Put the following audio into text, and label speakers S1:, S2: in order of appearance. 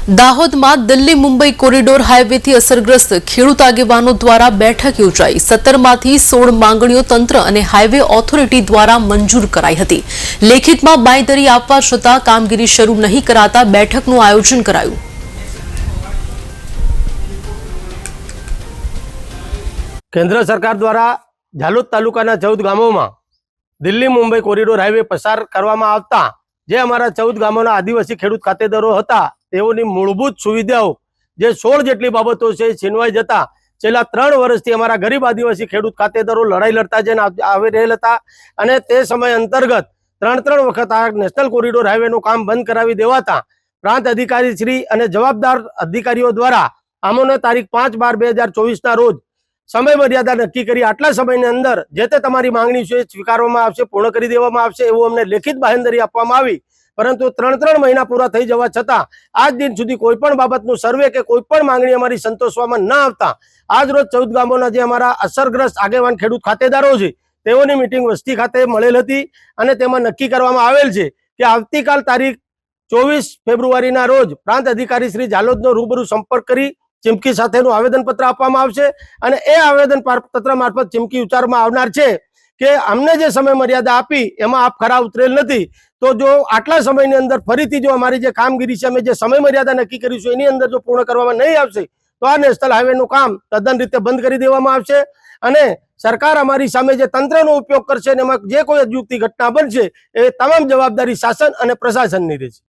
S1: દાહોદમાં દિલ્હી મુંબઈ કોરિડોર હાઈવેથી અસરગ્રસ્ત ખેડૂત આગેવાનો દ્વારા બેઠક યોજાઈ 17માંથી 16 માંગણીઓ તંત્ર અને હાઈવે ઓથોરિટી દ્વારા મંજૂર કરાઈ હતી। લેખિતમાં બાંયધરી આપવા છતાં કામગીરી શરૂ નહીં કરાતા બેઠકનું આયોજન કરાયું।
S2: केंद्र सरकार द्वारा झालोद तालुकाना 14 गामों दिल्ली मुंबई कोरिडोर हाईवे पसार करवामां आवता जे अमारा 14 गामोना आदिवासी खेडूत खातेदारो हता तेओनी मूलभूत सुविधाओं जे 16 जेटली बाबतो छे छीनवाई जता छेल्ला 3 वर्षथी अमारा गरीब आदिवासी खेडूत खातेदारो लड़ाई लड़ता जईने आवी रहेला हता अने ते समय अंतर्गत 3 वखत आ नेशनल कोरिडोर हाईवेनुं काम बंद करावी देवाता प्रांत अधिकारी श्री अने जवाबदार अधिकारीओ द्वारा आमोने तारीख 5/12/2024 ना रोज समय मर्यादा नक्की करी आटला समयनी अंदर जे ते तमारी मांगणी छे स्वीकारवामां आवशे, पूर्ण करी देवामां आवशे एवुं अमने लेखित बाहेंधरी आपवामां आवी। परंतु 3 महीना पूरा थई जवा छतां आज दिन सुधी कोईपण बाबतनुं सर्वे के कोईपण मांगणी अमारी संतोषवामां न आवता आज रोज 14 गामोना जे अमारा असरग्रस्त आगेवान खेडूत खातेदारो छे तेओनी मीटिंग वस्ती खाते मळेल हती अने तेमां नक्की करवामां आवेल छे के आवतीकाल तारीख 24 फेब्रुआरीना रोज प्रांत अधिकारी श्री झालोदनो रूबरू संपर्क करी चिमकी साथेनुं आवेदनपत्र आपवामां आवशे अने ए आवेदनपत्र मार्फत चिमकी उच्चारवामां आवनार छे के अमने जे समय मर्यादा आपी एमां आप खरा उतरेल नथी तो जो आटला समयनी अंदर फरीथी जो अमारी जे कामगीरी छे अमे जे समय मर्यादा नक्की करी छे एनी अंदर जो पूर्ण करवामां नहीं आवशे तो आ नेशनल हाईवेनुं काम तद्दन रीते बंद करी देवामां आवशे अने सरकार अमारी सामे जे तंत्रनो उपयोग करशे अने एमां जे कोई अजुगती घटना बनशे ए तमाम जवाबदारी शासन अने प्रशासननी रहेशे।